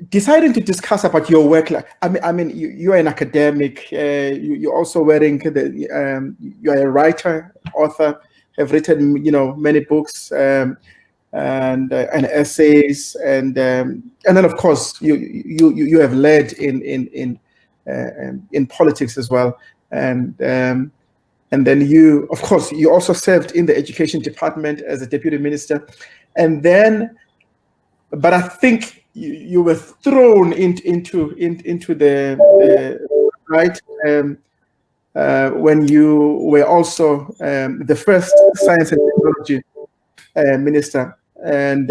deciding to discuss about your work, like you're an academic. You're also wearing you're a writer, author. Have written many books and essays, and then of course you have led in politics as well, and then you of course you also served in the education department as a deputy minister, and then. But I think you were thrown into the right when you were also the first science and technology minister. And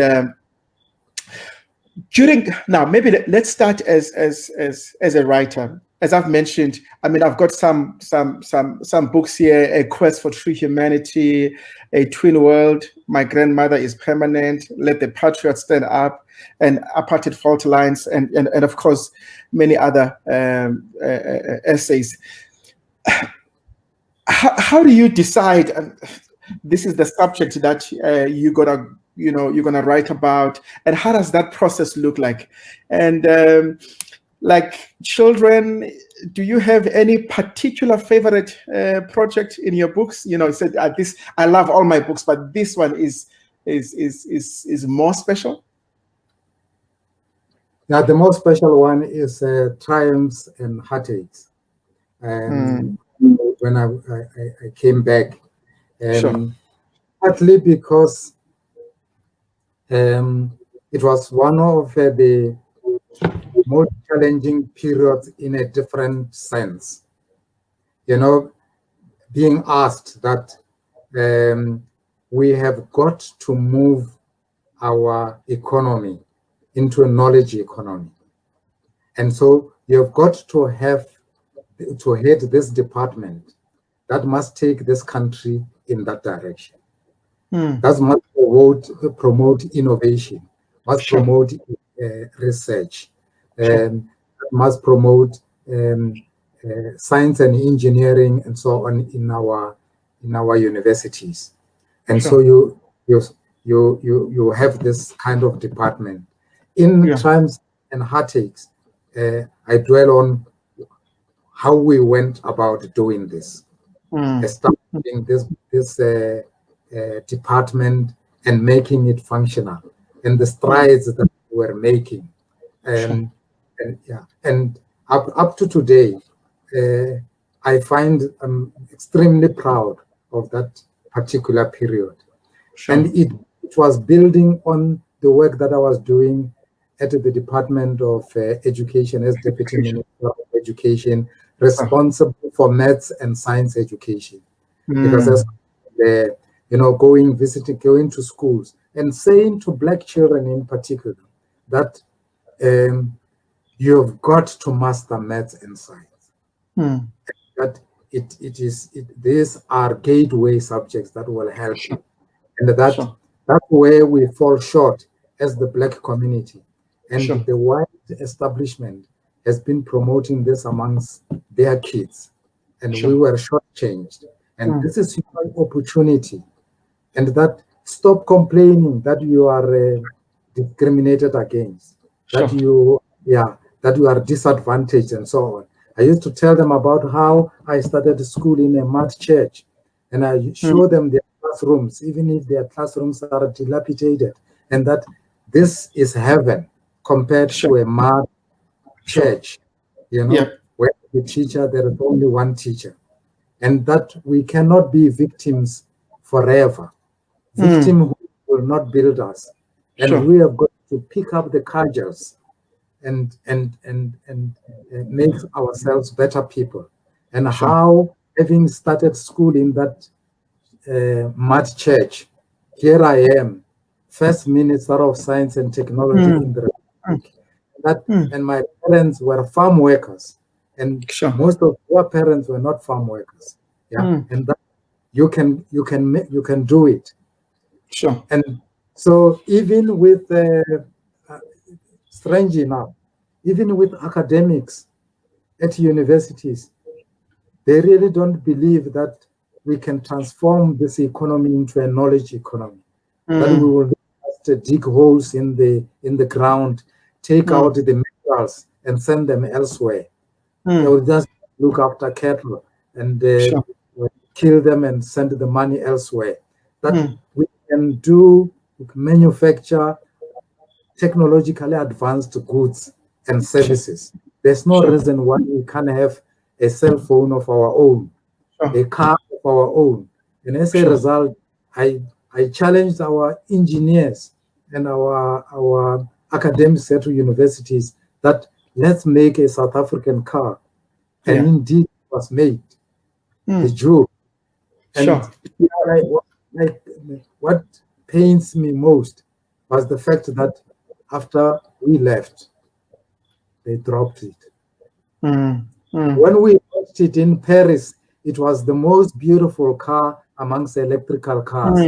maybe let's start as a writer. As I've mentioned, I've got some books here: A Quest for True Humanity, A Twin World, My Grandmother is Permanent, Let the Patriots Stand Up, and Apartheid Fault Lines, and of course many other essays. How do you decide? This is the subject that you're gonna write about, and how does that process look like? And like children, do you have any particular favorite project in your books? You said this. I love all my books, but this one is more special. Yeah, the most special one is Triumphs and Heartaches. When I came back, Sure. partly because it was one of the most challenging periods in a different sense. Being asked that we have got to move our economy into a knowledge economy. And so you've got to head this department that must take this country in that direction. That must promote innovation, must promote research, must promote science and engineering and so on in our universities. And so you have this kind of department. In Triumphs and Heartaches, I dwell on how we went about doing this, establishing this department and making it functional, and the strides that we're making, and up to today, I find I'm extremely proud of that particular period, and it was building on the work that I was doing at the Department of Education as Deputy Minister of Education, responsible for maths and science education, because as going to schools and saying to Black children in particular that you've got to master maths and science. That these are gateway subjects that will help you, and that's where we fall short as the Black community. And the white establishment has been promoting this amongst their kids, and we were shortchanged. And this is your opportunity. And that stop complaining that you are discriminated against, that you are disadvantaged and so on. I used to tell them about how I started school in a mud church, and I show them their classrooms, even if their classrooms are dilapidated, and that this is heaven compared to a mud church, where the teacher, there is only one teacher, and that we cannot be victims forever. Victim will not build us, and we have got to pick up the cudgels and make ourselves better people. And how, having started school in that mud church, here I am, first Minister of Science and Technology in the Republic. And my parents were farm workers, and most of your parents were not farm workers. And that you can do it. And so even with strange enough, even with academics at universities, they really don't believe that we can transform this economy into a knowledge economy. That we will just dig holes in the ground take out the minerals and send them elsewhere. They will just look after cattle and kill them and send the money elsewhere. That we can do, manufacture technologically advanced goods and services. There's no reason why we can't have a cell phone of our own, a car of our own. And as a result, I challenged our engineers and our academics at universities that let's make a South African car. And indeed it was made. The Jew. And what pains me most was the fact that after we left, they dropped it. When we watched it in Paris, it was the most beautiful car amongst the electrical cars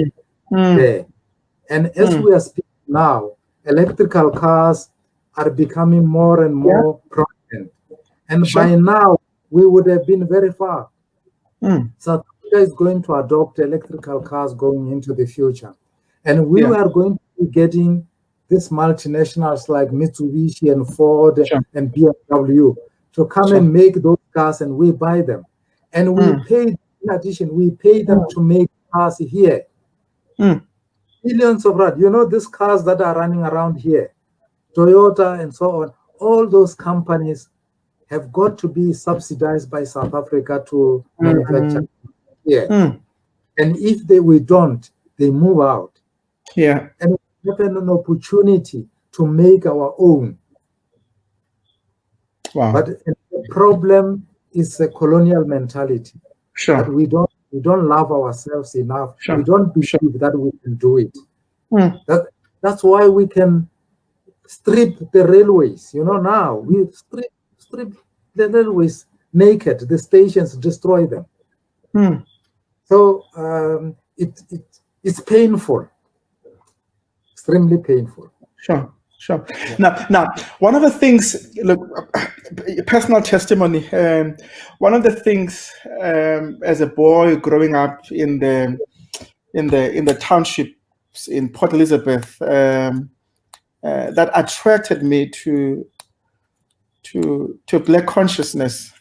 there. And as we are speaking now, electrical cars are becoming more and more prominent. And by now, we would have been very far. South Africa is going to adopt electrical cars going into the future. And we are going to be getting these multinationals like Mitsubishi and Ford and BMW to come and make those cars, and we buy them. And we pay, in addition, we pay them to make cars here. Billions of rand. You know, these cars that are running around here, Toyota and so on, all those companies have got to be subsidized by South Africa to manufacture here. And if we don't, they move out. And we have an opportunity to make our own. But the problem is a colonial mentality. That we don't love ourselves enough. We don't believe that we can do it. That's why we can strip the railways. You know, now we strip the railways naked, the stations, destroy them. So it's painful, extremely painful. Sure. Now, one of the things, look, personal testimony. One of the things, as a boy growing up in the townships in Port Elizabeth, that attracted me to Black consciousness.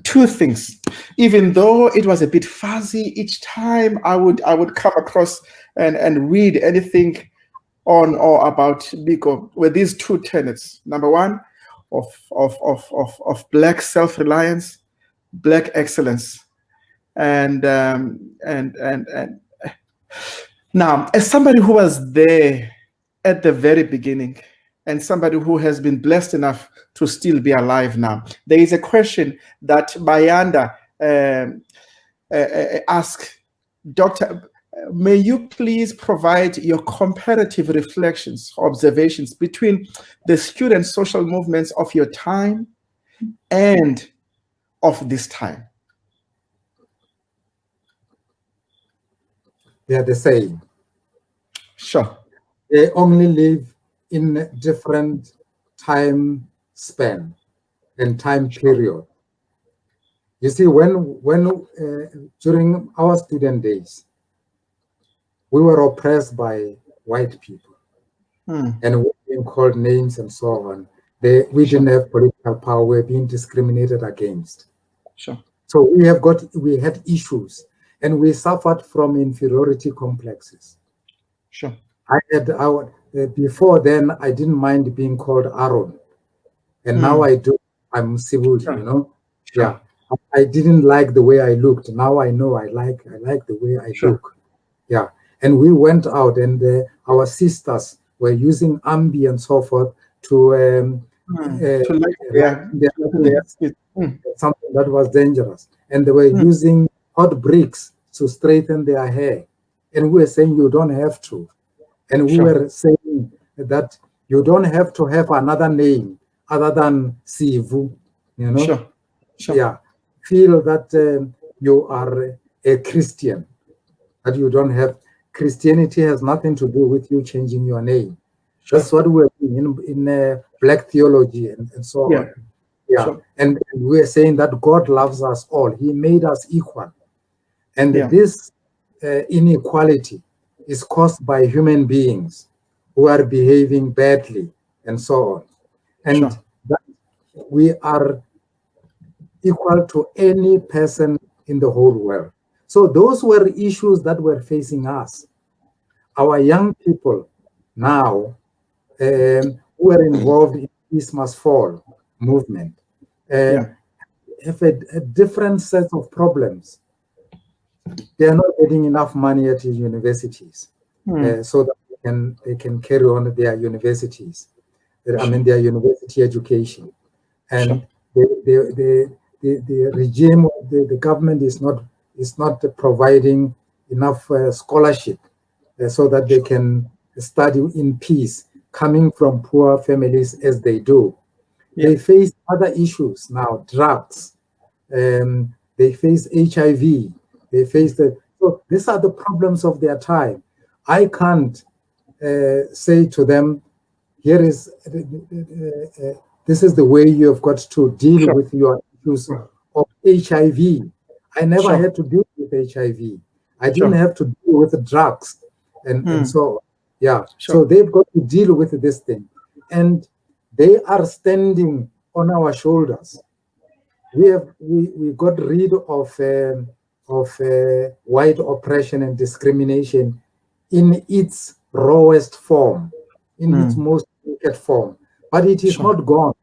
Two things. Even though it was a bit fuzzy each time I would come across and read anything on or about Biko, were these two tenets. Number one, of Black self-reliance, Black excellence, and now, as somebody who was there at the very beginning, and somebody who has been blessed enough to still be alive now, there is a question that Bayanda asked, Dr. May you please provide your comparative reflections, observations between the student social movements of your time and of this time? They are the same. Sure. They only live in different time span and time period. You see, when during our student days, we were oppressed by white people, and we were being called names and so on. We didn't have political power. We were being discriminated against. So we had issues, and we suffered from inferiority complexes. I had before then, I didn't mind being called Aaron, and now I do. I'm Mosubudi, you know. I didn't like the way I looked. Now I know I like the way I look. And we went out, and our sisters were using Ambi and so forth to something that was dangerous, and they were using hot bricks to straighten their hair, and we were saying you don't have to. And we were saying that you don't have to have another name other than Sivu, you know? Feel that you are a Christian, that you don't have. Christianity has nothing to do with you changing your name. That's what we're doing in Black theology and so on. And we're saying that God loves us all. He made us equal. And this inequality is caused by human beings who are behaving badly and so on. And that we are equal to any person in the whole world. So those were issues that were facing us. Our young people now who are involved in Peace Must Fall movement have a different set of problems. They are not getting enough money at the universities so that they can carry on their universities. I mean, their university education. And the regime, the government is not providing enough scholarship so that they can study in peace, coming from poor families as they do. They face other issues now, drugs. They face HIV. They face so these are the problems of their time. I can't say to them, here is this is the way you have got to deal with your issues of HIV. I never had to deal with HIV. I didn't have to deal with the drugs and so so they've got to deal with this thing, and they are standing on our shoulders. We got rid of white oppression and discrimination in its rawest form, in its most wicked form, but it is not gone.